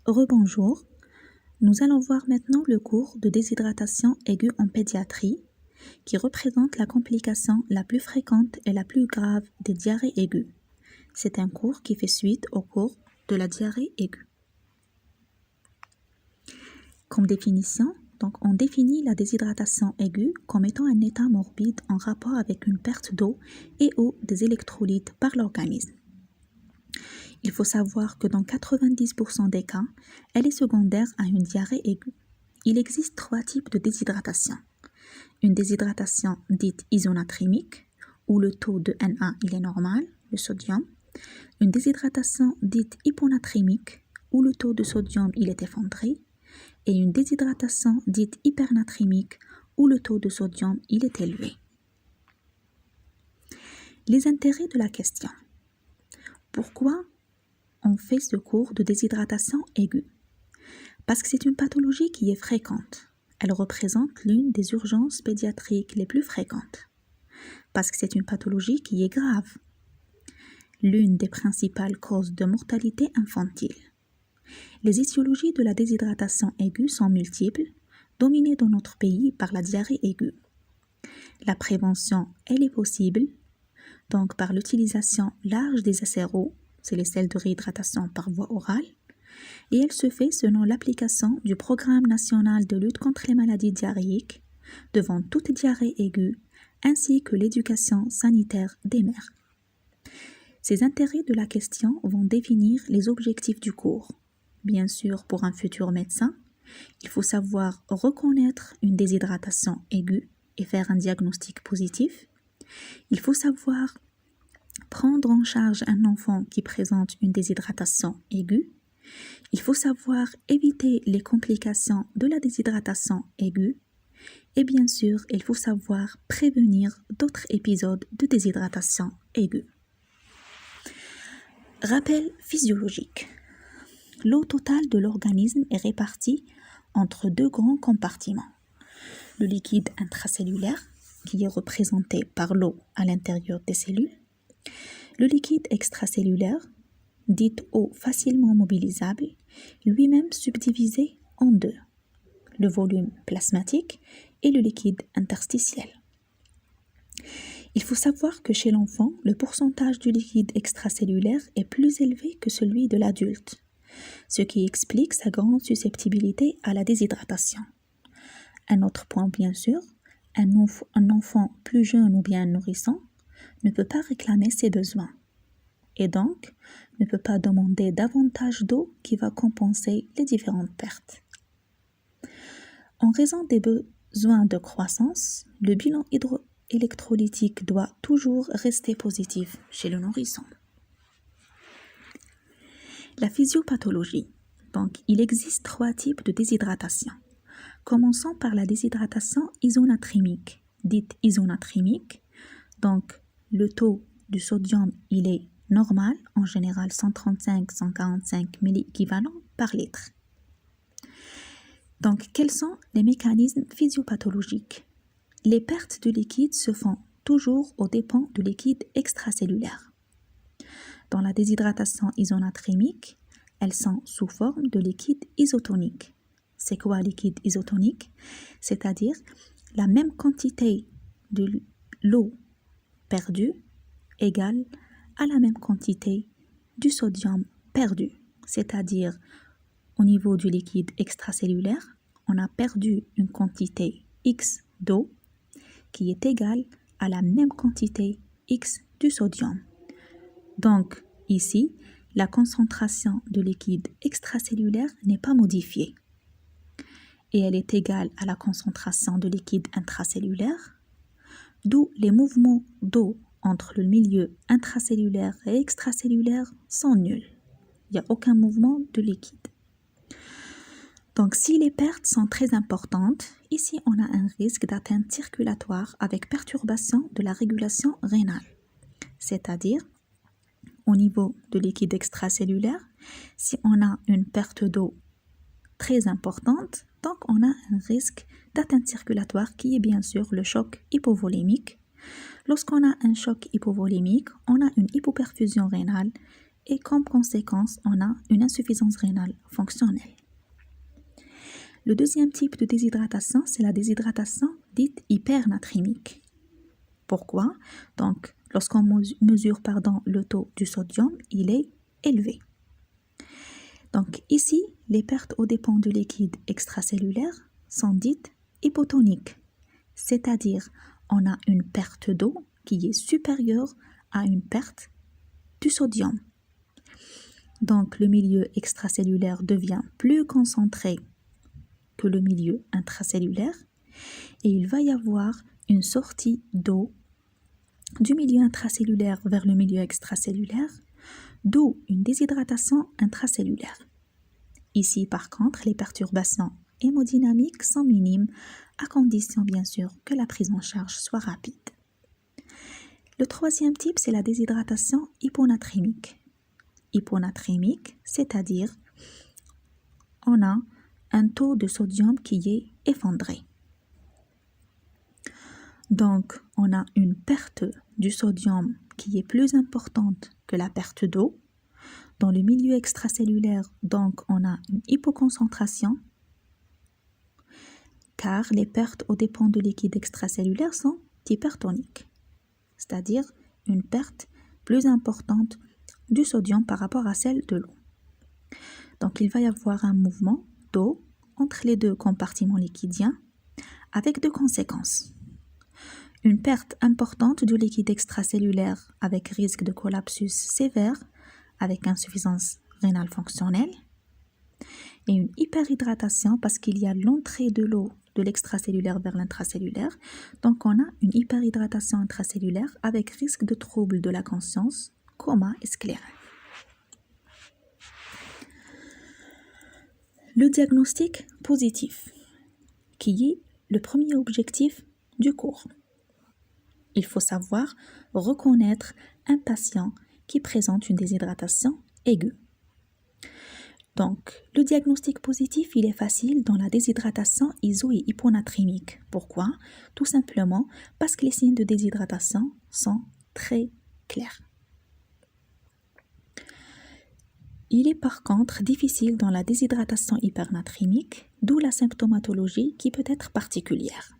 Rebonjour, nous allons voir maintenant le cours de déshydratation aiguë en pédiatrie qui représente la complication la plus fréquente et la plus grave des diarrhées aiguës. C'est un cours qui fait suite au cours de la diarrhée aiguë. Comme définition, on définit la déshydratation aiguë comme étant un état morbide en rapport avec une perte d'eau et ou des électrolytes par l'organisme. Il faut savoir que dans 90% des cas, elle est secondaire à une diarrhée aiguë. Il existe 3 types de déshydratation. Une déshydratation dite isonatrémique, où le taux de Na il est normal, le sodium. Une déshydratation dite hyponatrémique, où le taux de sodium il est effondré. Et une déshydratation dite hypernatrémique, où le taux de sodium il est élevé. Les intérêts de la question. Pourquoi on fait ce cours de déshydratation aiguë? Parce que c'est une pathologie qui est fréquente. Elle représente l'une des urgences pédiatriques les plus fréquentes. Parce que c'est une pathologie qui est grave. L'une des principales causes de mortalité infantile. Les étiologies de la déshydratation aiguë sont multiples, dominées dans notre pays par la diarrhée aiguë. La prévention, elle est possible, donc par l'utilisation large des SRO, c'est les sels de réhydratation par voie orale, et elle se fait selon l'application du Programme national de lutte contre les maladies diarrhéiques devant toute diarrhée aiguë, ainsi que l'éducation sanitaire des mères. Ces intérêts de la question vont définir les objectifs du cours. Bien sûr, pour un futur médecin, il faut savoir reconnaître une déshydratation aiguë et faire un diagnostic positif. Il faut savoir prendre en charge un enfant qui présente une déshydratation aiguë. Il faut savoir éviter les complications de la déshydratation aiguë. Et bien sûr, il faut savoir prévenir d'autres épisodes de déshydratation aiguë. Rappel physiologique. L'eau totale de l'organisme est répartie entre 2 grands compartiments. Le liquide intracellulaire, qui est représenté par l'eau à l'intérieur des cellules. Le liquide extracellulaire, dit eau facilement mobilisable, lui-même subdivisé en 2. Le volume plasmatique et le liquide interstitiel. Il faut savoir que chez l'enfant, le pourcentage du liquide extracellulaire est plus élevé que celui de l'adulte, ce qui explique sa grande susceptibilité à la déshydratation. Un autre point bien sûr, un enfant plus jeune ou bien un nourrisson ne peut pas réclamer ses besoins et donc ne peut pas demander davantage d'eau qui va compenser les différentes pertes. En raison des besoins de croissance, le bilan hydroélectrolytique doit toujours rester positif chez le nourrisson. La physiopathologie. Donc, il existe 3 types de déshydratation. Commençons par la déshydratation isonatrémique, dite isonatrémique. Donc, le taux du sodium, il est normal, en général 135-145 milliequivalents par litre. Donc, quels sont les mécanismes physiopathologiques? Les pertes de liquide se font toujours aux dépens du liquide extracellulaire. Dans la déshydratation isonatrémique, elles sont sous forme de liquide isotonique. C'est quoi liquide isotonique? C'est-à-dire la même quantité de l'eau perdue égale à la même quantité du sodium perdu. C'est-à-dire au niveau du liquide extracellulaire, on a perdu une quantité X d'eau qui est égale à la même quantité X du sodium. Donc, ici, la concentration de liquide extracellulaire n'est pas modifiée et elle est égale à la concentration de liquide intracellulaire, d'où les mouvements d'eau entre le milieu intracellulaire et extracellulaire sont nuls. Il n'y a aucun mouvement de liquide. Donc, si les pertes sont très importantes, ici on a un risque d'atteinte circulatoire avec perturbation de la régulation rénale. C'est-à-dire, au niveau de liquide extracellulaire, si on a une perte d'eau très importante, donc on a un risque d'atteinte circulatoire qui est bien sûr le choc hypovolémique. Lorsqu'on a un choc hypovolémique, on a une hypoperfusion rénale et comme conséquence, on a une insuffisance rénale fonctionnelle. Le deuxième type de déshydratation, c'est la déshydratation dite hypernatrémique. Pourquoi? Donc, lorsqu'on mesure le taux du sodium, il est élevé. Donc ici, les pertes aux dépens du liquide extracellulaire sont dites hypotoniques, c'est-à-dire on a une perte d'eau qui est supérieure à une perte du sodium. Donc le milieu extracellulaire devient plus concentré que le milieu intracellulaire et il va y avoir une sortie d'eau du milieu intracellulaire vers le milieu extracellulaire, d'où une déshydratation intracellulaire. Ici, par contre, les perturbations hémodynamiques sont minimes, à condition bien sûr que la prise en charge soit rapide. Le troisième type, c'est la déshydratation hyponatrémique. Hyponatrémique, c'est-à-dire on a un taux de sodium qui est effondré. Donc, on a une perte du sodium qui est plus importante que la perte d'eau. Dans le milieu extracellulaire, donc, on a une hypoconcentration car les pertes aux dépens de liquide extracellulaire sont hypertoniques, c'est-à-dire une perte plus importante du sodium par rapport à celle de l'eau. Donc, il va y avoir un mouvement d'eau entre les deux compartiments liquidiens avec deux conséquences. Une perte importante du liquide extracellulaire avec risque de collapsus sévère avec insuffisance rénale fonctionnelle et une hyperhydratation parce qu'il y a l'entrée de l'eau de l'extracellulaire vers l'intracellulaire. Donc, on a une hyperhydratation intracellulaire avec risque de troubles de la conscience, coma et sclérose. Le diagnostic positif, qui est le premier objectif du cours. Il faut savoir reconnaître un patient qui présente une déshydratation aiguë. Donc, le diagnostic positif, il est facile dans la déshydratation iso- et hyponatrémique. Pourquoi? Tout simplement parce que les signes de déshydratation sont très clairs. Il est par contre difficile dans la déshydratation hypernatrémique, d'où la symptomatologie qui peut être particulière.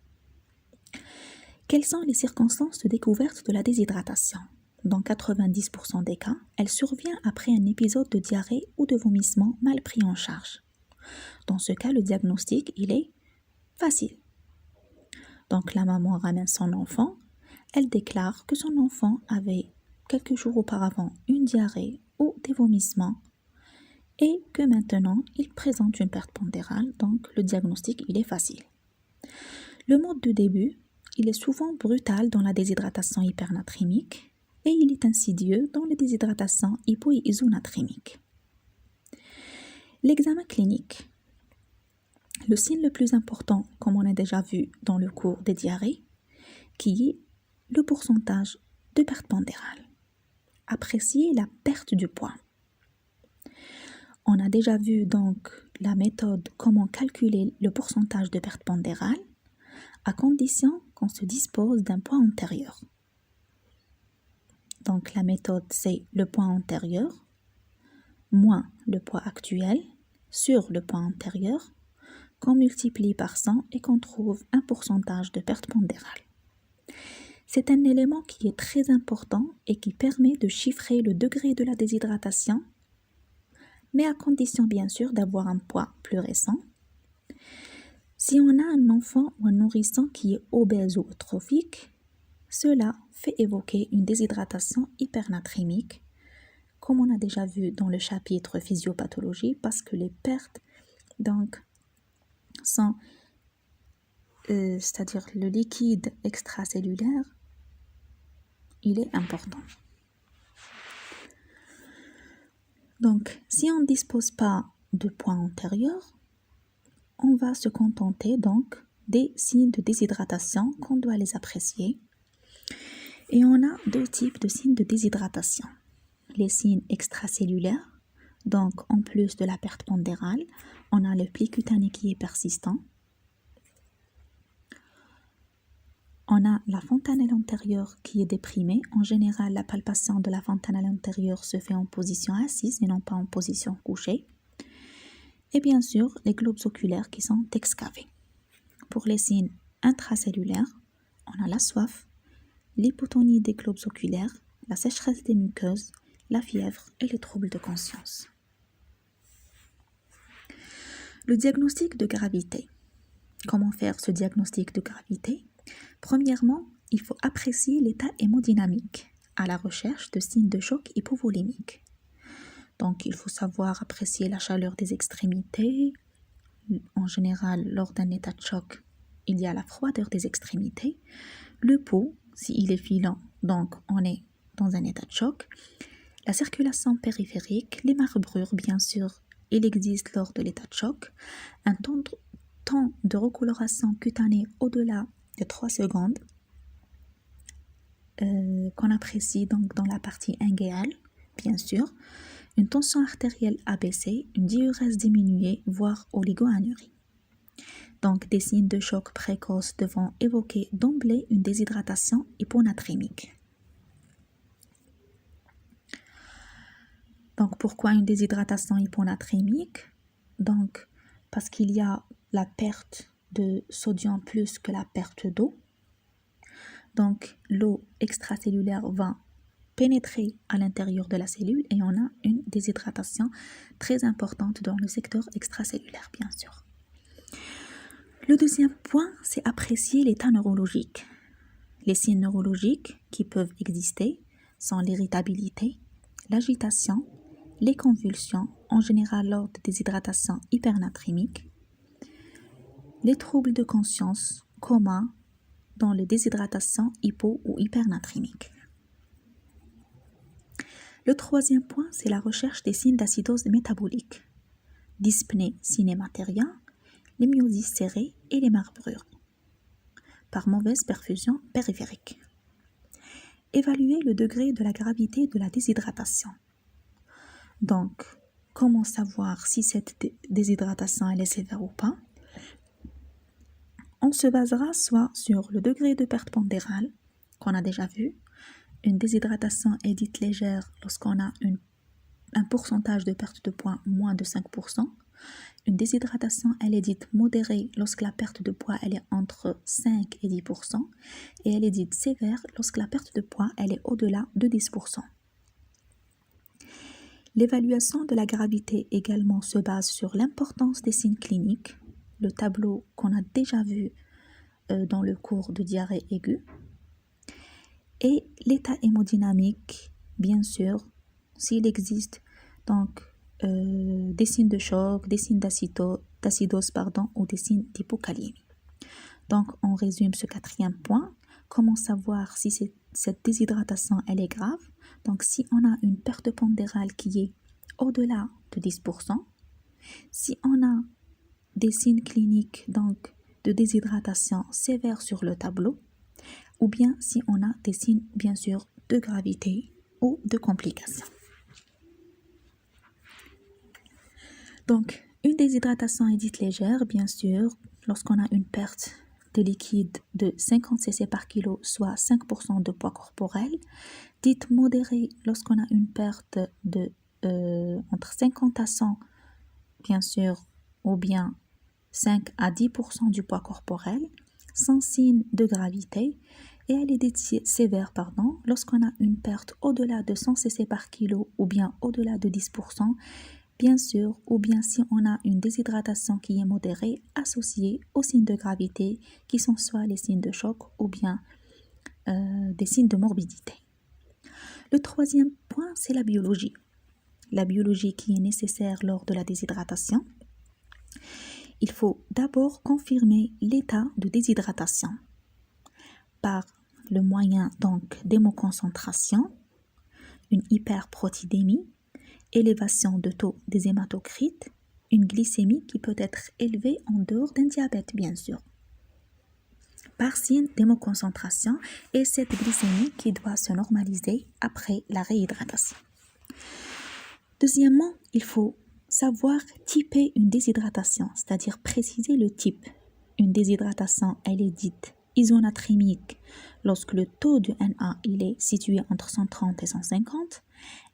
Quelles sont les circonstances de découverte de la déshydratation? Dans 90% des cas, elle survient après un épisode de diarrhée ou de vomissement mal pris en charge. Dans ce cas, le diagnostic, il est facile. Donc la maman ramène son enfant, elle déclare que son enfant avait quelques jours auparavant une diarrhée ou des vomissements et que maintenant il présente une perte pondérale, donc le diagnostic, il est facile. Le mode de début, il est souvent brutal dans la déshydratation hypernatrémique et il est insidieux dans les déshydratations hypo- et isonatrémiques. L'examen clinique. Le signe le plus important, comme on a déjà vu dans le cours des diarrhées, qui est le pourcentage de perte pondérale. Apprécier la perte du poids. On a déjà vu donc la méthode comment calculer le pourcentage de perte pondérale à condition qu'on se dispose d'un poids antérieur. Donc la méthode, c'est le poids antérieur moins le poids actuel sur le poids antérieur qu'on multiplie par 100 et qu'on trouve un pourcentage de perte pondérale. C'est un élément qui est très important et qui permet de chiffrer le degré de la déshydratation, mais à condition bien sûr d'avoir un poids plus récent. Si on a un enfant ou un nourrisson qui est obèse ou trophique, cela fait évoquer une déshydratation hypernatrémique, comme on a déjà vu dans le chapitre physiopathologie, parce que les pertes donc sont, c'est-à-dire le liquide extracellulaire, il est important. Donc, si on ne dispose pas de poids antérieur, on va se contenter donc des signes de déshydratation qu'on doit les apprécier. Et on a deux types de signes de déshydratation. Les signes extracellulaires, donc en plus de la perte pondérale, on a le pli cutané qui est persistant. On a la fontanelle antérieure qui est déprimée. En général, la palpation de la fontanelle antérieure se fait en position assise et non pas en position couchée. Et bien sûr, les globes oculaires qui sont excavés. Pour les signes intracellulaires, on a la soif, l'hypotonie des globes oculaires, la sécheresse des muqueuses, la fièvre et les troubles de conscience. Le diagnostic de gravité. Comment faire ce diagnostic de gravité? Premièrement, il faut apprécier l'état hémodynamique à la recherche de signes de choc hypovolémique. Donc, il faut savoir apprécier la chaleur des extrémités. En général, lors d'un état de choc, il y a la froideur des extrémités. Le pouls, s'il est filant, donc on est dans un état de choc. La circulation périphérique, les marbrures, bien sûr, il existe lors de l'état de choc. Un temps de recoloration cutanée au-delà de 3 secondes qu'on apprécie donc dans la partie inguéale, bien sûr. Une tension artérielle abaissée, une diurèse diminuée, voire oligoanurie. Donc des signes de choc précoces devront évoquer d'emblée une déshydratation hyponatrémique. Donc pourquoi une déshydratation hyponatrémique? Donc parce qu'il y a la perte de sodium plus que la perte d'eau. Donc l'eau extracellulaire va pénétrer à l'intérieur de la cellule et on a une déshydratation très importante dans le secteur extracellulaire, bien sûr. Le deuxième point, c'est apprécier l'état neurologique. Les signes neurologiques qui peuvent exister sont l'irritabilité, l'agitation, les convulsions, en général lors de déshydratation hypernatrémique, les troubles de conscience, coma, dans les déshydratations hypo- ou hypernatrémiques. Le troisième point, c'est la recherche des signes d'acidose métabolique, dyspnée cinématéria, les myosies serrées et les marbrures, par mauvaise perfusion périphérique. Évaluer le degré de la gravité de la déshydratation. Donc, comment savoir si cette déshydratation elle est sévère ou pas? On se basera soit sur le degré de perte pondérale, qu'on a déjà vu. Une déshydratation est dite légère lorsqu'on a un pourcentage de perte de poids moins de 5%. Une déshydratation, elle est dite modérée lorsque la perte de poids elle est entre 5 et 10%. Et elle est dite sévère lorsque la perte de poids elle est au-delà de 10%. L'évaluation de la gravité également se base sur l'importance des signes cliniques, le tableau qu'on a déjà vu dans le cours de diarrhée aiguë, et l'état hémodynamique, bien sûr, s'il existe donc des signes de choc, des signes d'acidose, ou des signes d'hypocalémie. Donc, on résume ce quatrième point. Comment savoir si cette déshydratation elle est grave? Donc, si on a une perte pondérale qui est au-delà de 10%, si on a des signes cliniques donc de déshydratation sévère sur le tableau, ou bien si on a des signes bien sûr de gravité ou de complications. Donc, une déshydratation est dite légère, bien sûr, lorsqu'on a une perte de liquide de 50 cc par kilo, soit 5% de poids corporel. Dite modérée lorsqu'on a une perte de entre 50 à 100, bien sûr, ou bien 5 à 10% du poids corporel, sans signe de gravité. Et elle est dite sévère, lorsqu'on a une perte au-delà de 100 cc par kilo ou bien au-delà de 10%, bien sûr, ou bien si on a une déshydratation qui est modérée associée aux signes de gravité qui sont soit les signes de choc ou bien des signes de morbidité. Le troisième point, c'est la biologie. La biologie qui est nécessaire lors de la déshydratation. Il faut d'abord confirmer l'état de déshydratation par le moyen donc d'hémoconcentration, une hyperprotidémie, élévation de taux des hématocrites, une glycémie qui peut être élevée en dehors d'un diabète, bien sûr, par signe d'hémoconcentration et cette glycémie qui doit se normaliser après la réhydratation. Deuxièmement, il faut savoir typer une déshydratation, c'est-à-dire préciser le type. Une déshydratation, elle est dite isonatrémique lorsque le taux de Na il est situé entre 130 et 150.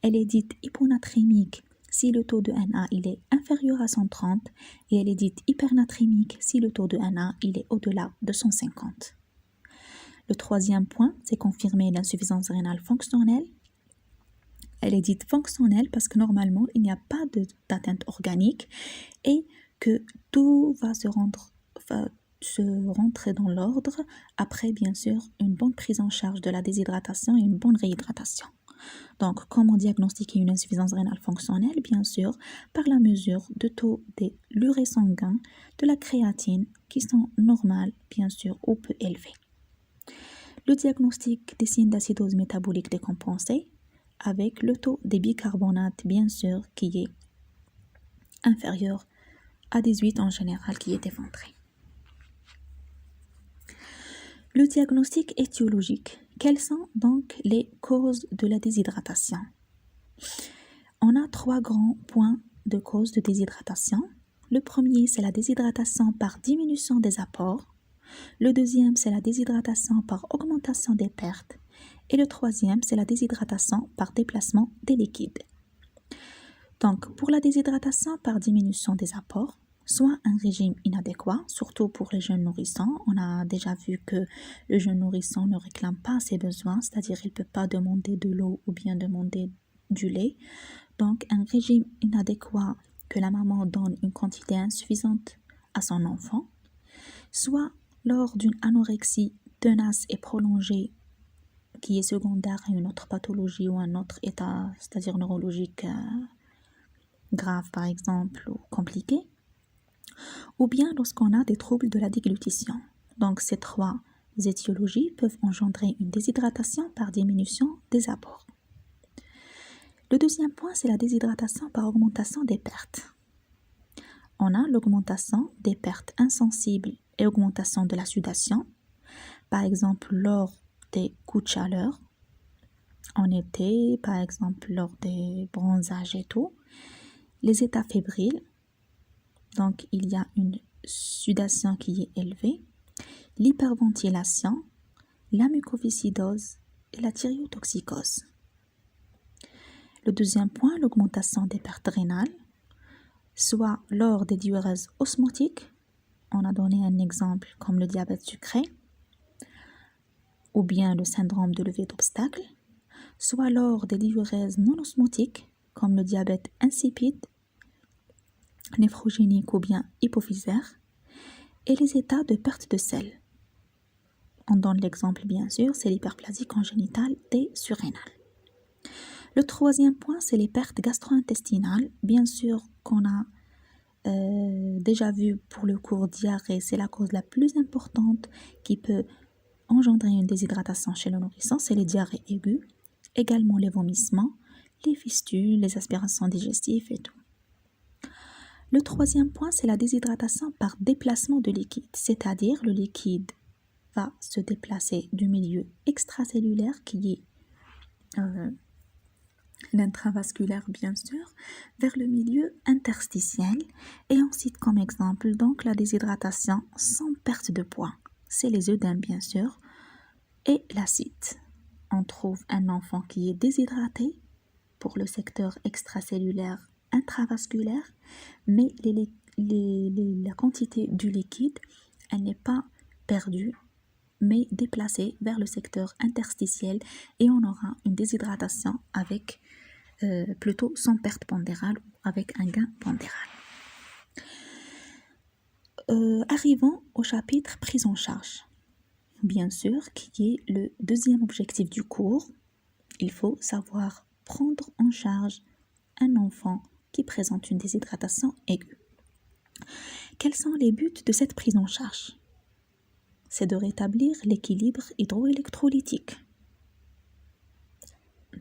Elle est dite hyponatrémique si le taux de Na il est inférieur à 130 et elle est dite hypernatrémique si le taux de Na il est au-delà de 150. Le troisième point, c'est confirmer l'insuffisance rénale fonctionnelle. Elle est dite fonctionnelle parce que normalement, il n'y a pas d'atteinte organique et que tout va se rentrer dans l'ordre après, bien sûr, une bonne prise en charge de la déshydratation et une bonne réhydratation. Donc, comment diagnostiquer une insuffisance rénale fonctionnelle? Bien sûr, par la mesure de taux des l'urée sanguin, de la créatine, qui sont normales, bien sûr, ou peu élevées. Le diagnostic des signes d'acidose métabolique décompensée, avec le taux des bicarbonates, bien sûr, qui est inférieur à 18 en général, qui est éventré. Le diagnostic étiologique. Quelles sont donc les causes de la déshydratation? On a 3 grands points de cause de déshydratation. Le premier, c'est la déshydratation par diminution des apports. Le deuxième, c'est la déshydratation par augmentation des pertes. Et le troisième, c'est la déshydratation par déplacement des liquides. Donc, pour la déshydratation par diminution des apports, soit un régime inadéquat, surtout pour les jeunes nourrissons. On a déjà vu que le jeune nourrisson ne réclame pas ses besoins, c'est-à-dire il ne peut pas demander de l'eau ou bien demander du lait. Donc, un régime inadéquat que la maman donne une quantité insuffisante à son enfant, soit lors d'une anorexie tenace et prolongée qui est secondaire à une autre pathologie ou un autre état, c'est-à-dire neurologique grave par exemple ou compliqué, ou bien lorsqu'on a des troubles de la déglutition. Donc ces 3 étiologies peuvent engendrer une déshydratation par diminution des apports. Le deuxième point, c'est la déshydratation par augmentation des pertes. On a l'augmentation des pertes insensibles et augmentation de la sudation, par exemple lors des coups de chaleur, en été, par exemple lors des bronzages et tout, les états fébriles, donc il y a une sudation qui est élevée, l'hyperventilation, la mucoviscidose et la thyréotoxicose. Le deuxième point, l'augmentation des pertes rénales, soit lors des diurèses osmotiques, on a donné un exemple comme le diabète sucré, ou bien le syndrome de levée d'obstacle, soit lors des diurèses non osmotiques, comme le diabète insipide, néphrogénique ou bien hypophysaire, et les états de perte de sel. On donne l'exemple bien sûr, c'est l'hyperplasie congénitale des surrénales. Le troisième point, c'est les pertes gastro-intestinales. Bien sûr qu'on a déjà vu pour le cours diarrhée, c'est la cause la plus importante qui peut engendrer une déshydratation chez le nourrisson, c'est les diarrhées aiguës, également les vomissements, les fistules, les aspirations digestives et tout. Le troisième point, c'est la déshydratation par déplacement de liquide, c'est-à-dire le liquide va se déplacer du milieu extracellulaire qui est l'intravasculaire bien sûr, vers le milieu interstitiel et on cite comme exemple donc la déshydratation sans perte de poids, c'est les œdèmes bien sûr et l'acide. On trouve un enfant qui est déshydraté pour le secteur extracellulaire intravasculaire, mais la quantité du liquide, elle n'est pas perdue, mais déplacée vers le secteur interstitiel et on aura une déshydratation avec plutôt sans perte pondérale ou avec un gain pondéral. Arrivons au chapitre prise en charge. Bien sûr, qui est le deuxième objectif du cours, il faut savoir prendre en charge un enfant qui présente une déshydratation aiguë. Quels sont les buts de cette prise en charge? C'est de rétablir l'équilibre hydroélectrolytique,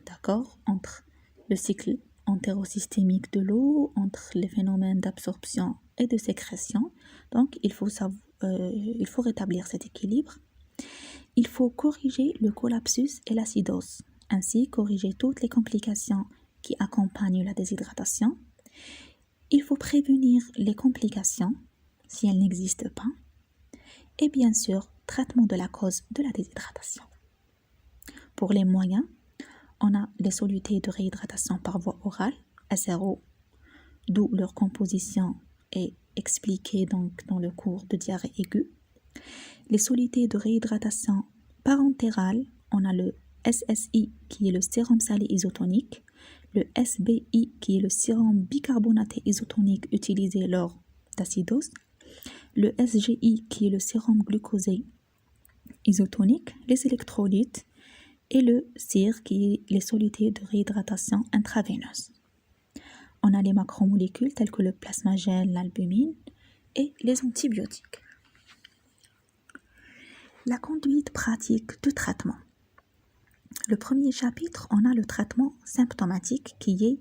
d'accord, entre le cycle entérosystémique de l'eau, entre les phénomènes d'absorption et de sécrétion. Donc, il faut rétablir cet équilibre. Il faut corriger le collapsus et l'acidose, ainsi corriger toutes les complications qui accompagnent la déshydratation. Il faut prévenir les complications si elles n'existent pas. Et bien sûr, traitement de la cause de la déshydratation. Pour les moyens, on a les solutés de réhydratation par voie orale, SRO, d'où leur composition est expliquée donc dans le cours de diarrhée aiguë. Les solutés de réhydratation parentérale, on a le SSI qui est le sérum salé isotonique, le SBI qui est le sérum bicarbonaté isotonique utilisé lors d'acidose, le SGI qui est le sérum glucosé isotonique, les électrolytes et le CIR qui est les solutés de réhydratation intraveineuse. On a les macromolécules telles que le plasmagène, l'albumine et les antibiotiques. La conduite pratique du traitement. Le premier chapitre, on a le traitement symptomatique qui est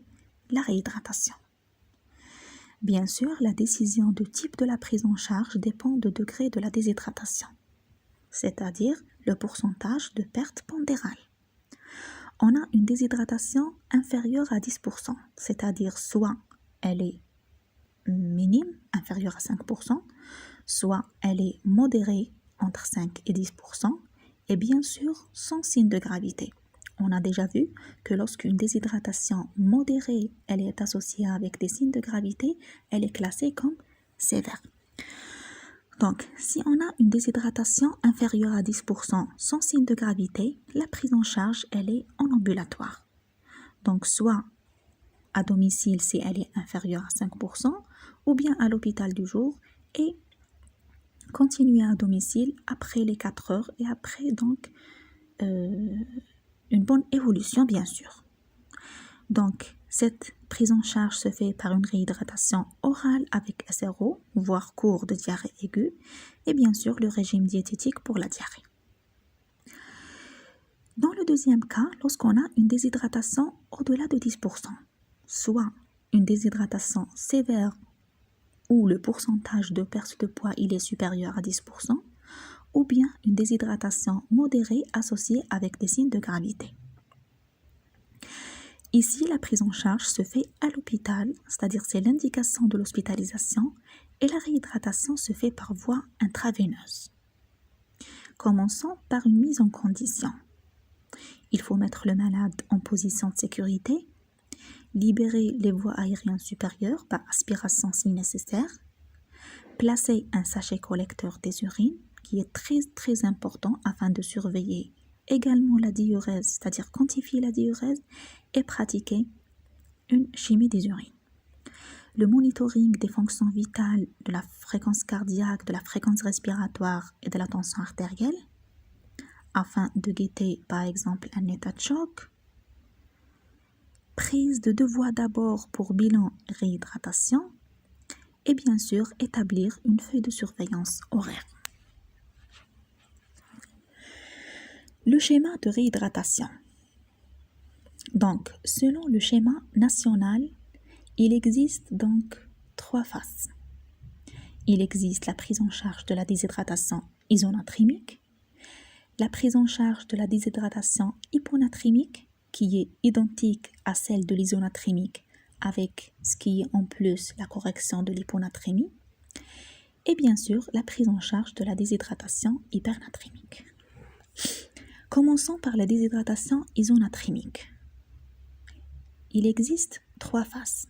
la réhydratation. Bien sûr, la décision du type de la prise en charge dépend du degré de la déshydratation, c'est-à-dire le pourcentage de perte pondérale. On a une déshydratation inférieure à 10%, c'est-à-dire soit elle est minime, inférieure à 5%, soit elle est modérée, entre 5 et 10%, et bien sûr sans signe de gravité. On a déjà vu que lorsqu'une déshydratation modérée elle est associée avec des signes de gravité, elle est classée comme sévère. Donc, si on a une déshydratation inférieure à 10% sans signe de gravité, la prise en charge elle est en ambulatoire. Donc, soit à domicile si elle est inférieure à 5%, ou bien à l'hôpital du jour et continuer à domicile après les 4 heures et après donc une bonne évolution bien sûr. Donc cette prise en charge se fait par une réhydratation orale avec SRO, voire cours de diarrhée aiguë et bien sûr le régime diététique pour la diarrhée. Dans le deuxième cas, lorsqu'on a une déshydratation au-delà de 10%, soit une déshydratation sévère où le pourcentage de perte de poids il est supérieur à 10%, ou bien une déshydratation modérée associée avec des signes de gravité. Ici, la prise en charge se fait à l'hôpital, c'est-à-dire c'est l'indication de l'hospitalisation, et la réhydratation se fait par voie intraveineuse. Commençons par une mise en condition. Il faut mettre le malade en position de sécurité, libérer les voies aériennes supérieures par aspiration si nécessaire, placer un sachet collecteur des urines qui est très très important afin de surveiller également la diurèse, c'est-à-dire quantifier la diurèse et pratiquer une chimie des urines. Le monitoring des fonctions vitales de la fréquence cardiaque, de la fréquence respiratoire et de la tension artérielle afin de guetter par exemple un état de choc. Prise de 2 voies d'abord pour bilan réhydratation et bien sûr établir une feuille de surveillance horaire. Le schéma de réhydratation. Donc, selon le schéma national, il existe donc 3 phases. Il existe la prise en charge de la déshydratation isonatrémique, la prise en charge de la déshydratation hyponatrémique qui est identique à celle de l'isonatrémique avec ce qui est en plus la correction de l'hyponatrémie et bien sûr la prise en charge de la déshydratation hypernatrémique. Commençons par la déshydratation isonatrémique. Il existe 3 phases.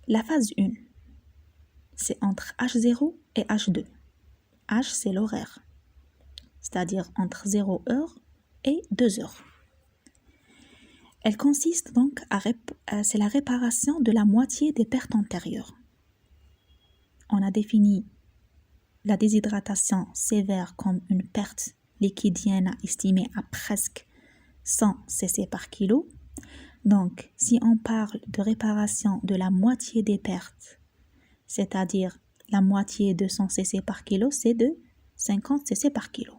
La phase 1, c'est entre H0 et H2. H, c'est l'horaire, c'est-à-dire entre 0 heure et 2 heures. Elle consiste donc c'est la réparation de la moitié des pertes antérieures. On a défini la déshydratation sévère comme une perte liquidienne estimée à presque 100 cc par kilo. Donc, si on parle de réparation de la moitié des pertes, c'est-à-dire la moitié de 100 cc par kilo, c'est de 50 cc par kilo.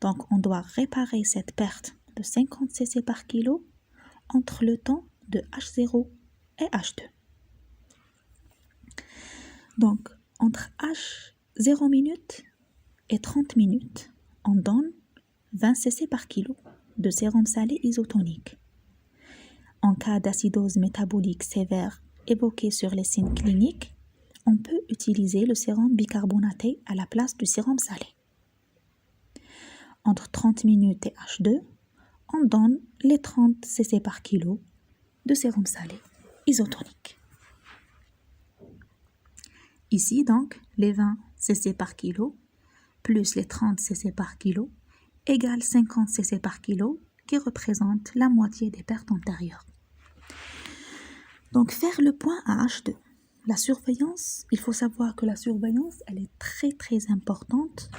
Donc, on doit réparer cette perte de 50 cc par kilo entre le temps de H0 et H2. Donc, entre H0 minutes et 30 minutes, on donne 20 cc par kilo de sérum salé isotonique. En cas d'acidose métabolique sévère évoquée sur les signes cliniques, on peut utiliser le sérum bicarbonaté à la place du sérum salé. entre 30 minutes et H2, on donne les 30 cc par kilo de sérum salé isotonique. Ici, donc, les 20 cc par kilo plus les 30 cc par kilo égale 50 cc par kilo qui représente la moitié des pertes antérieures. Donc, faire le point à H2. La surveillance, il faut savoir que la surveillance, elle est très très importante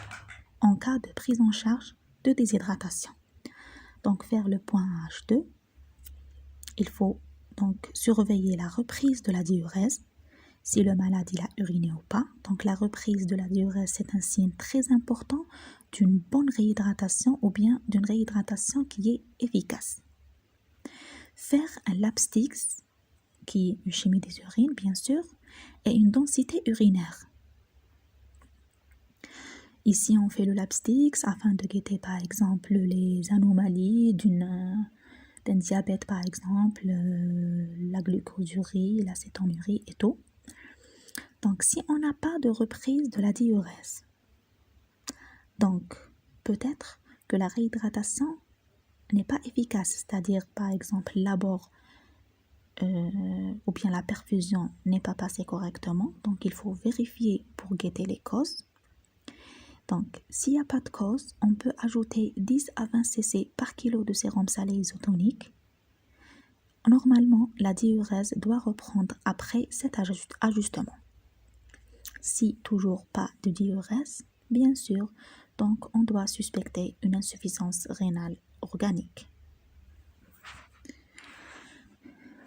en cas de prise en charge de déshydratation. Donc, faire le point à H2, il faut donc surveiller la reprise de la diurèse, si le malade il a uriné ou pas. Donc, la reprise de la diurèse, c'est un signe très important d'une bonne réhydratation ou bien d'une réhydratation qui est efficace. Faire un lab Stix, qui est une chimie des urines, bien sûr, et une densité urinaire. Ici, on fait le lab Stix afin de guetter, par exemple, les anomalies d'un diabète, par exemple, la glucosurie, l'acétonurie et tout. Donc, si on n'a pas de reprise de la diurèse, donc peut-être que la réhydratation n'est pas efficace, c'est-à-dire, par exemple, l'abord ou bien la perfusion n'est pas passée correctement. Donc, il faut vérifier pour guetter les causes. Donc, s'il n'y a pas de cause, on peut ajouter 10 à 20 cc par kilo de sérum salé isotonique. Normalement, la diurèse doit reprendre après cet ajustement. Si toujours pas de diurèse, bien sûr, donc on doit suspecter une insuffisance rénale organique.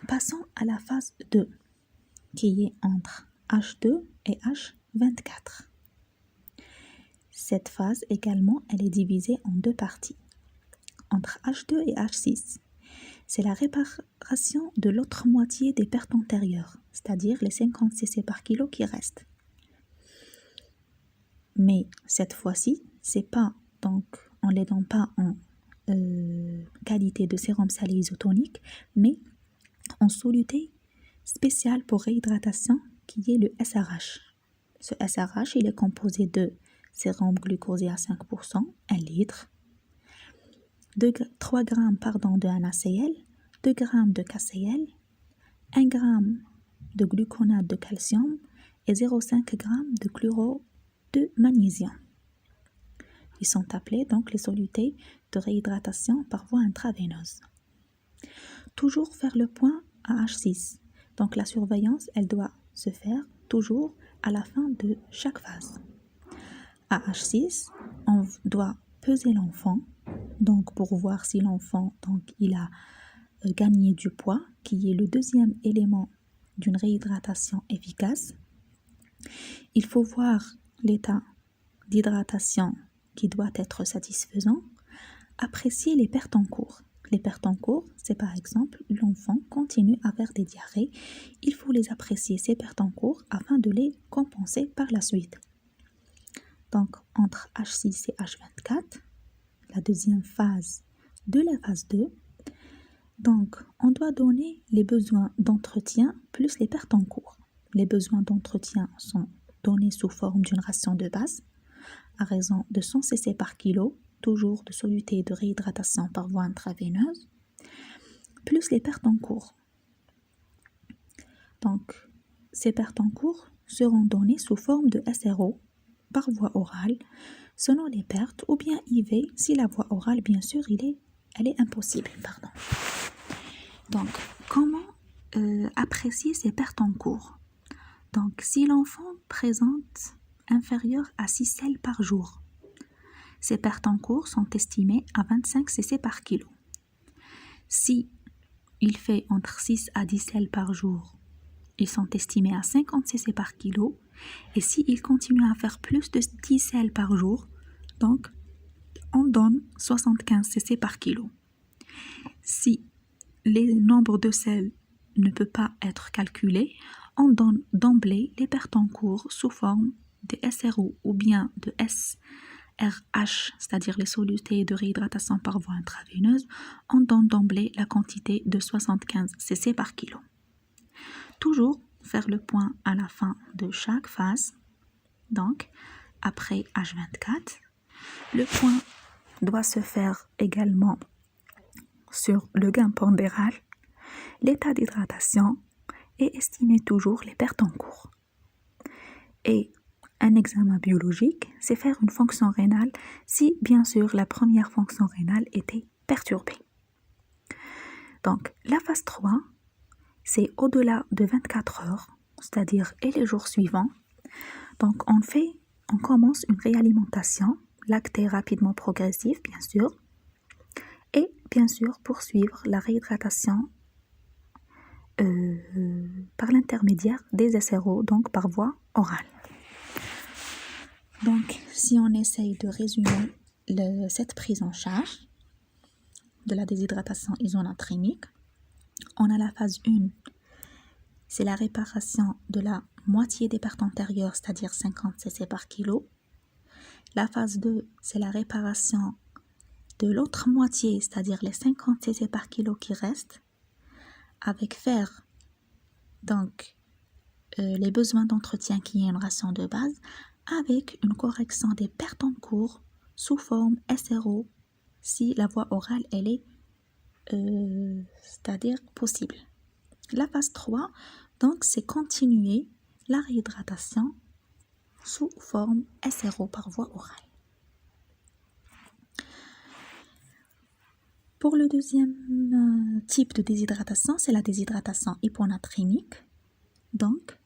Passons à la phase 2, qui est entre H2 et H24. Cette phase également, elle est divisée en deux parties, entre H2 et H6. C'est la réparation de l'autre moitié des pertes antérieures, c'est-à-dire les 50 cc par kilo qui restent. Mais cette fois-ci, c'est pas, donc on ne les donne pas en qualité de sérum salé isotonique, mais en soluté spécial pour réhydratation qui est le SRH. Ce SRH, il est composé de sérum glucosé à 5%, 1 litre, 3 g de NaCl, 2 g de KCl, 1 g de gluconate de calcium et 0,5 g de chlorure de magnésium. Ils sont appelés donc les solutés de réhydratation par voie intraveineuse. Toujours faire le point à H6. Donc la surveillance, elle doit se faire toujours à la fin de chaque phase. À H6, on doit peser l'enfant, donc pour voir si l'enfant donc il a gagné du poids, qui est le deuxième élément d'une réhydratation efficace. Il faut voir l'état d'hydratation qui doit être satisfaisant, apprécier les pertes en cours. Les pertes en cours, c'est par exemple l'enfant continue à faire des diarrhées. Il faut les apprécier, ces pertes en cours, afin de les compenser par la suite. Donc, entre H6 et H24, la deuxième phase de la phase 2, donc on doit donner les besoins d'entretien plus les pertes en cours. Les besoins d'entretien sont donnés sous forme d'une ration de base à raison de 100 cc par kilo, toujours de soluté de réhydratation par voie intraveineuse, plus les pertes en cours. Donc, ces pertes en cours seront données sous forme de SRO par voie orale, selon les pertes, ou bien IV si la voie orale, bien sûr, elle est impossible. Donc, comment apprécier ces pertes en cours? Donc, si l'enfant présente inférieur à 6 selles par jour, ces pertes en cours sont estimées à 25 cc par kilo. Si il fait entre 6 à 10 selles par jour, ils sont estimés à 50 cc par kilo. Et s'il continue à faire plus de 10 selles par jour, donc on donne 75 cc par kilo. Si les nombres de selles ne peut pas être calculés, on donne d'emblée les pertes en cours sous forme de SRO ou bien de SRH, c'est-à-dire les solutés de réhydratation par voie intraveineuse. On donne d'emblée la quantité de 75 cc par kilo. Toujours faire le point à la fin de chaque phase, donc après H24, le point doit se faire également sur le gain pondéral, l'état d'hydratation et estimer toujours les pertes en cours. Et un examen biologique, c'est faire une fonction rénale si, bien sûr, la première fonction rénale était perturbée. Donc, la phase 3, c'est au-delà de 24 heures, c'est-à-dire et les jours suivants. Donc, on commence une réalimentation lactée rapidement progressive, bien sûr, et bien sûr poursuivre la réhydratation par l'intermédiaire des SRO, donc par voie orale. Donc, si on essaye de résumer cette prise en charge de la déshydratation isonatrémique, on a la phase 1, c'est la réparation de la moitié des pertes antérieures, c'est-à-dire 50 cc par kilo. La phase 2, c'est la réparation de l'autre moitié, c'est-à-dire les 50 cc par kilo qui restent, avec faire donc les besoins d'entretien qui est une ration de base, avec une correction des pertes en cours sous forme SRO si la voie orale elle est c'est-à-dire possible. La phase 3, donc c'est continuer la réhydratation sous forme SRO par voie orale. Pour le deuxième type de déshydratation, c'est la déshydratation hyponatrémique. Donc,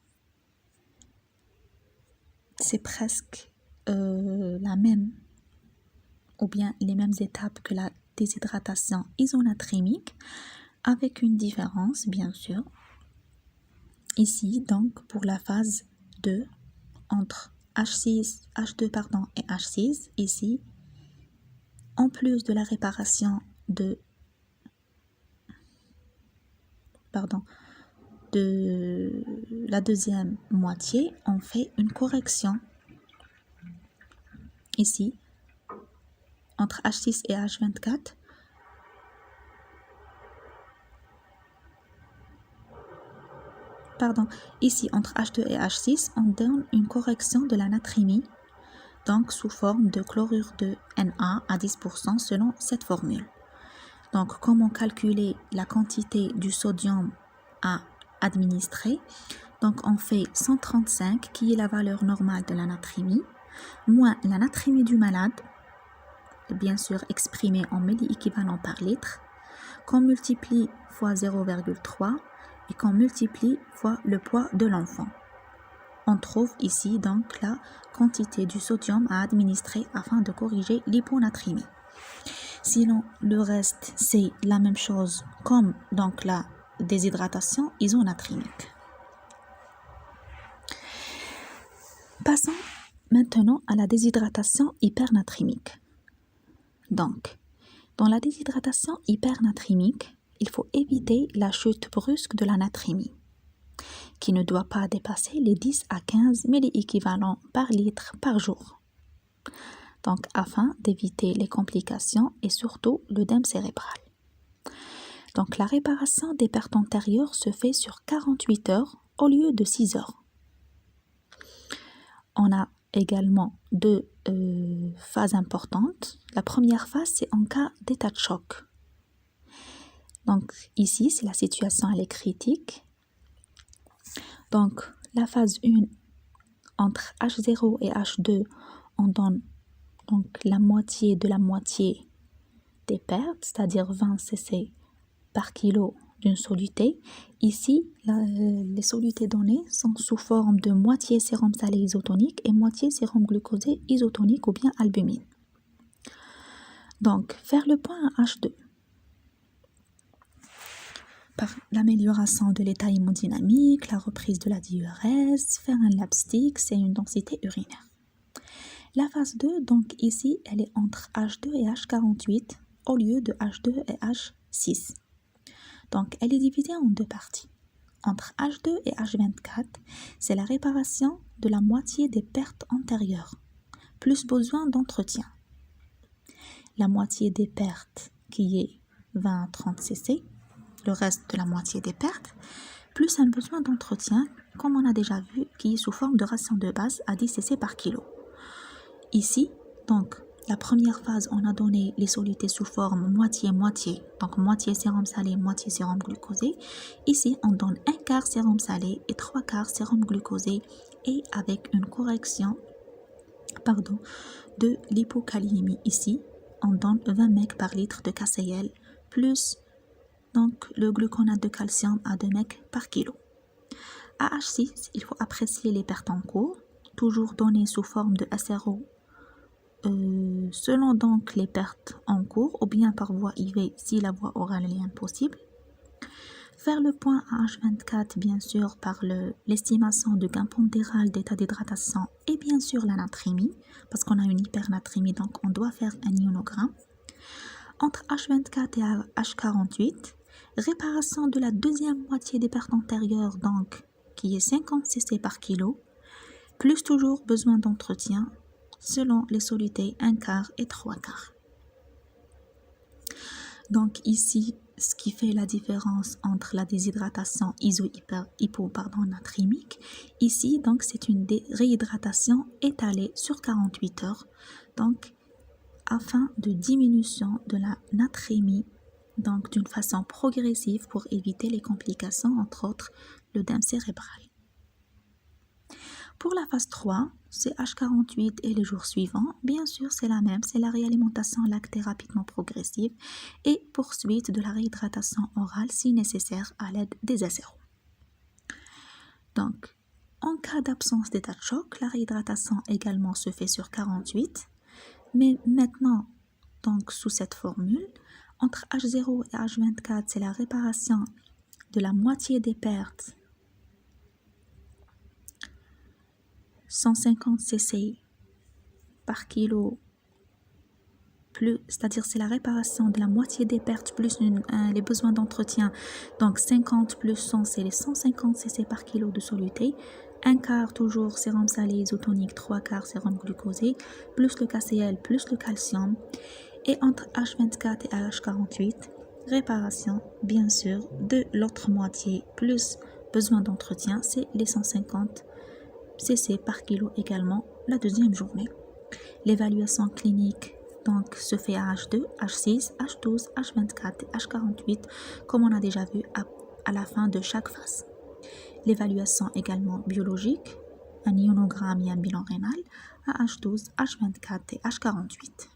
c'est presque la même ou bien les mêmes étapes que la déshydratation isonatrémique, avec une différence, bien sûr. Ici, donc, pour la phase 2, entre H2 et H6, ici, en plus de la réparation de la deuxième moitié, on fait une correction ici, entre H6 et H24. Ici, entre H2 et H6, on donne une correction de la natrémie, donc sous forme de chlorure de Na à 10% selon cette formule. Donc, comment calculer la quantité du sodium à administrer? Donc, on fait 135, qui est la valeur normale de la natrémie, moins la natrémie du malade, bien sûr exprimée en milli-équivalent par litre, qu'on multiplie fois 0,3 et qu'on multiplie fois le poids de l'enfant. On trouve ici donc la quantité du sodium à administrer afin de corriger l'hyponatrémie. Sinon, le reste, c'est la même chose comme donc la déshydratation isonatrémique. Passons maintenant à la déshydratation hypernatrémique. Donc, dans la déshydratation hypernatrémique, il faut éviter la chute brusque de la natrémie, qui ne doit pas dépasser les 10 à 15 milli-équivalents par litre par jour. Donc, afin d'éviter les complications et surtout l'œdème cérébral. Donc, la réparation des pertes antérieures se fait sur 48 heures au lieu de 6 heures. On a également deux phases importantes. La première phase, c'est en cas d'état de choc. Donc, ici, c'est la situation, elle est critique. Donc, la phase 1, entre H0 et H2, on donne donc la moitié de la moitié des pertes, c'est-à-dire 20 cc par kilo d'une soluté. Ici, les solutés données sont sous forme de moitié sérum salé isotonique et moitié sérum glucosé isotonique ou bien albumine. Donc, faire le point à H2 par l'amélioration de l'état hémodynamique, la reprise de la diurèse, faire un lapstick et une densité urinaire. La phase 2, donc ici, elle est entre H2 et H48 au lieu de H2 et H6. Donc, elle est divisée en deux parties. Entre H2 et H24, c'est la réparation de la moitié des pertes antérieures, plus besoin d'entretien. La moitié des pertes qui est 20 à 30 cc, le reste de la moitié des pertes, plus un besoin d'entretien, comme on a déjà vu, qui est sous forme de ration de base à 10 cc par kilo. Ici, donc, la première phase, on a donné les solutés sous forme moitié-moitié, donc moitié sérum salé, moitié sérum glucosé. Ici, on donne un quart sérum salé et 3/4 sérum glucosé et avec une correction de l'hypokaliémie. Ici, on donne 20 mg par litre de KCl plus donc le gluconate de calcium à 2 mg par kilo. À H6, il faut apprécier les pertes en cours, toujours données sous forme de SRO selon donc les pertes en cours ou bien par voie IV si la voie orale est impossible. Faire le point à H24 bien sûr par l'estimation du gain pondéral d'état d'hydratation et bien sûr la natrémie parce qu'on a une hypernatrémie donc on doit faire un ionogramme. Entre H24 et H48, réparation de la deuxième moitié des pertes antérieures donc qui est 50 cc par kilo, plus toujours besoin d'entretien selon les solutés 1/4 et 3/4. Donc ici, ce qui fait la différence entre la déshydratation natrémique, ici donc c'est une réhydratation étalée sur 48 heures, donc afin de diminution de la natrémie, donc d'une façon progressive pour éviter les complications, entre autres l'œdème cérébral. Pour la phase 3, c'est H48 et les jours suivants. Bien sûr, c'est la même, c'est la réalimentation lactée rapidement progressive et poursuite de la réhydratation orale si nécessaire à l'aide des SRO. Donc, en cas d'absence d'état de choc, la réhydratation également se fait sur 48, mais maintenant, donc sous cette formule, entre H0 et H24, c'est la réparation de la moitié des pertes 150 cc par kilo, c'est-à-dire c'est la réparation de la moitié des pertes plus les besoins d'entretien. Donc 50 plus 100, c'est les 150 cc par kilo de soluté. 1/4 toujours sérum salé isotonique, 3/4 sérum glucosé, plus le KCl, plus le calcium. Et entre H24 et H48, réparation bien sûr de l'autre moitié plus besoin d'entretien, c'est les 150 cc par kilo également la deuxième journée. L'évaluation clinique donc se fait à H2, H6, H12, H24 et H48 comme on a déjà vu à la fin de chaque phase. L'évaluation également biologique, un ionogramme et un bilan rénal à H12, H24 et H48.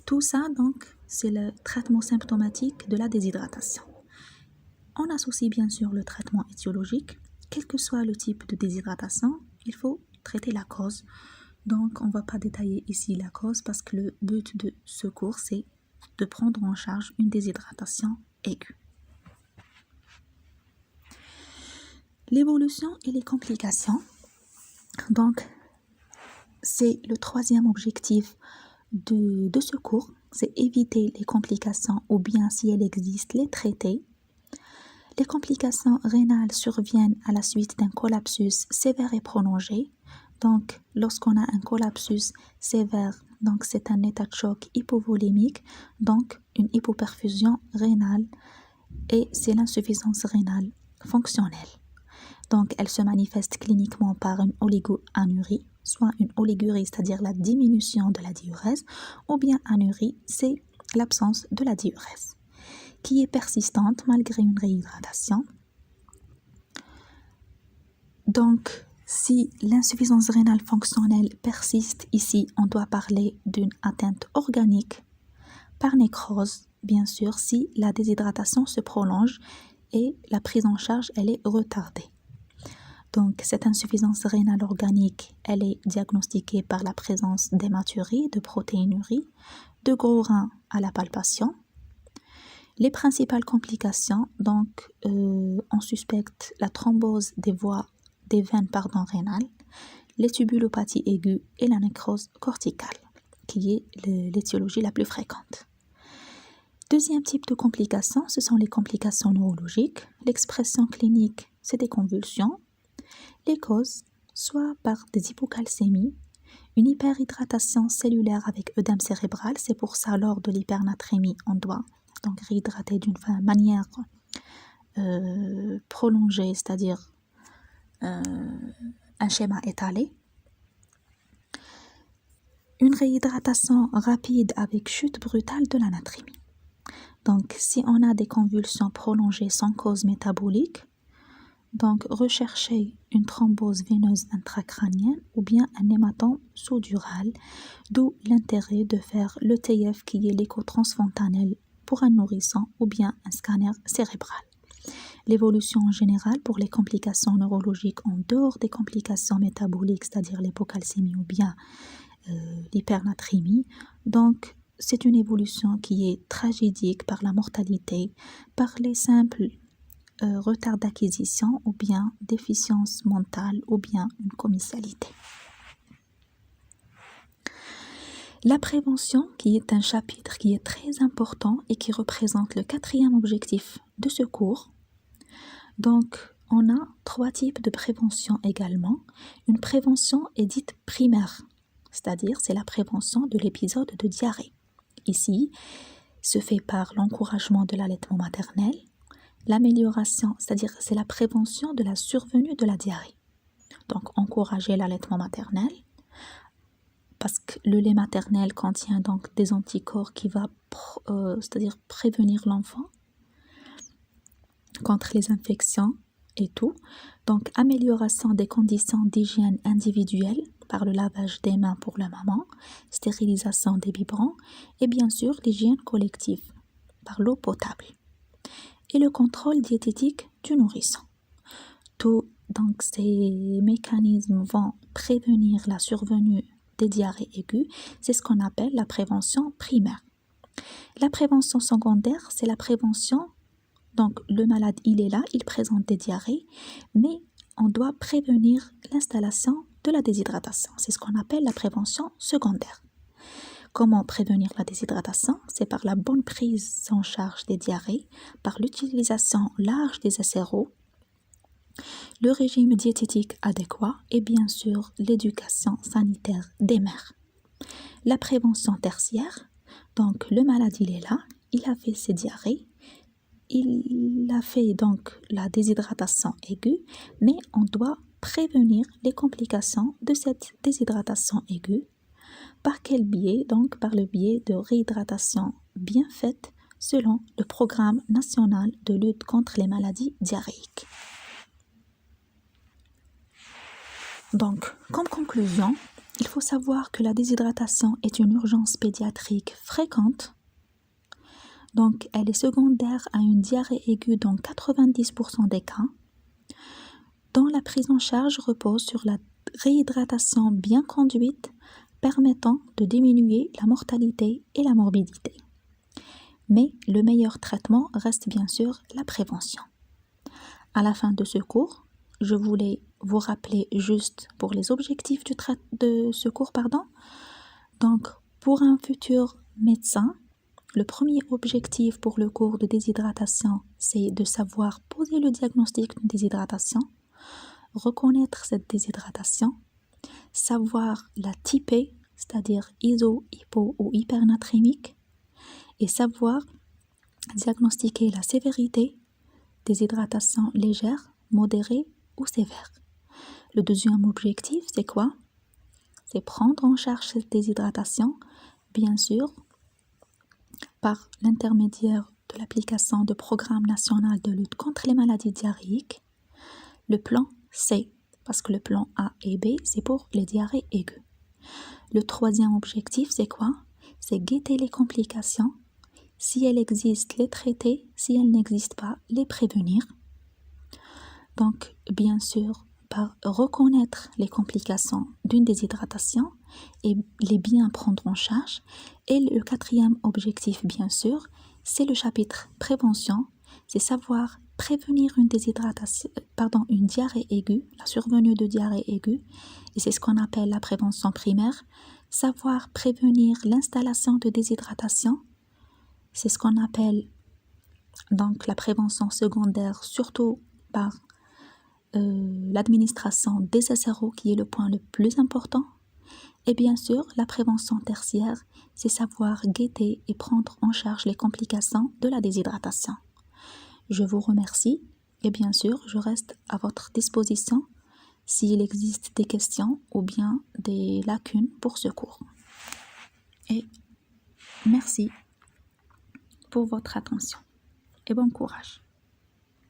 Tout ça donc c'est le traitement symptomatique de la déshydratation. On associe bien sûr le traitement étiologique. Quel que soit le type de déshydratation, il faut traiter la cause. Donc, on ne va pas détailler ici la cause parce que le but de ce cours, c'est de prendre en charge une déshydratation aiguë. L'évolution et les complications. Donc, c'est le troisième objectif de ce cours, c'est éviter les complications ou bien si elles existent, les traiter. Les complications rénales surviennent à la suite d'un collapsus sévère et prolongé. Donc, lorsqu'on a un collapsus sévère, donc c'est un état de choc hypovolémique, donc une hypoperfusion rénale et c'est l'insuffisance rénale fonctionnelle. Donc, elle se manifeste cliniquement par une oligoanurie, soit une oligurie, c'est-à-dire la diminution de la diurèse, ou bien anurie, c'est l'absence de la diurèse, qui est persistante malgré une réhydratation. Donc, si l'insuffisance rénale fonctionnelle persiste, ici, on doit parler d'une atteinte organique par nécrose, bien sûr, si la déshydratation se prolonge et la prise en charge, elle est retardée. Donc, cette insuffisance rénale organique, elle est diagnostiquée par la présence d'hématurie, de protéinurie, de gros reins à la palpation. Les principales complications, donc, on suspecte la thrombose des veines rénales, les tubulopathies aiguës et la nécrose corticale, qui est l'étiologie la plus fréquente. Deuxième type de complications, ce sont les complications neurologiques. L'expression clinique, c'est des convulsions. Les causes, soit par des hypocalcémies, une hyperhydratation cellulaire avec œdème cérébral, c'est pour ça lors de l'hypernatrémie, on doit donc réhydrater d'une manière prolongée, c'est-à-dire un schéma étalé. Une réhydratation rapide avec chute brutale de la natrémie. Donc, si on a des convulsions prolongées sans cause métabolique, donc recherchez une thrombose veineuse intracrânienne ou bien un hématome sous-dural, d'où l'intérêt de faire l'ETF qui est l'écho transfontanel pour un nourrisson ou bien un scanner cérébral. L'évolution en général pour les complications neurologiques en dehors des complications métaboliques, c'est-à-dire l'hypocalcémie ou bien l'hypernatrémie, donc c'est une évolution qui est tragédique par la mortalité, par les simples retard d'acquisition ou bien déficience mentale ou bien une commercialité. La prévention, qui est un chapitre qui est très important et qui représente le 4e objectif de ce cours. Donc, on a 3 types de prévention également. Une prévention est dite primaire, c'est-à-dire c'est la prévention de l'épisode de diarrhée. Ici, se fait par l'encouragement de l'allaitement maternel, l'amélioration, c'est-à-dire c'est la prévention de la survenue de la diarrhée. Donc, encourager l'allaitement maternel, parce que le lait maternel contient donc des anticorps qui va, c'est-à-dire prévenir l'enfant contre les infections et tout. Donc, amélioration des conditions d'hygiène individuelle par le lavage des mains pour la maman, stérilisation des biberons et bien sûr l'hygiène collective par l'eau potable. Et le contrôle diététique du nourrisson. Tous donc ces mécanismes vont prévenir la survenue des diarrhées aiguës. C'est ce qu'on appelle la prévention primaire. La prévention secondaire, c'est la prévention. Donc le malade, il est là, il présente des diarrhées, mais on doit prévenir l'installation de la déshydratation. C'est ce qu'on appelle la prévention secondaire. Comment prévenir la déshydratation? C'est par la bonne prise en charge des diarrhées, par l'utilisation large des SRO, le régime diététique adéquat et bien sûr l'éducation sanitaire des mères. La prévention tertiaire, donc le malade il est là, il a fait ses diarrhées, il a fait donc la déshydratation aiguë, mais on doit prévenir les complications de cette déshydratation aiguë. Par quel biais? Donc par le biais de réhydratation bien faite selon le programme national de lutte contre les maladies diarrhéiques. Donc, comme conclusion, il faut savoir que la déshydratation est une urgence pédiatrique fréquente. Donc, elle est secondaire à une diarrhée aiguë dans 90% des cas, dont la prise en charge repose sur la réhydratation bien conduite permettant de diminuer la mortalité et la morbidité. Mais le meilleur traitement reste bien sûr la prévention. À la fin de ce cours, je voulais vous rappeler juste pour les objectifs de ce cours. Donc, pour un futur médecin, le premier objectif pour le cours de déshydratation, c'est de savoir poser le diagnostic d'une déshydratation, reconnaître cette déshydratation, savoir la typer, c'est-à-dire iso, hypo ou hypernatrémique, et savoir diagnostiquer la sévérité, déshydratation légère, modérée ou sévère. Le deuxième objectif, c'est quoi? C'est prendre en charge cette déshydratation, bien sûr, par l'intermédiaire de l'application de programme national de lutte contre les maladies diarrhéiques. Le plan C, parce que le plan A et B, c'est pour les diarrhées aiguës. Le troisième objectif, c'est quoi? C'est guetter les complications. Si elles existent, les traiter. Si elles n'existent pas, les prévenir. Donc, bien sûr, par reconnaître les complications d'une déshydratation et les bien prendre en charge. Et le quatrième objectif, bien sûr, c'est le chapitre prévention, c'est savoir prévenir une diarrhée aiguë, la survenue de diarrhée aiguë, et c'est ce qu'on appelle la prévention primaire. Savoir prévenir l'installation de déshydratation, c'est ce qu'on appelle donc la prévention secondaire, surtout par l'administration des SRO qui est le point le plus important. Et bien sûr, la prévention tertiaire, c'est savoir guetter et prendre en charge les complications de la déshydratation. Je vous remercie et bien sûr, je reste à votre disposition s'il existe des questions ou bien des lacunes pour ce cours. Et merci pour votre attention et bon courage.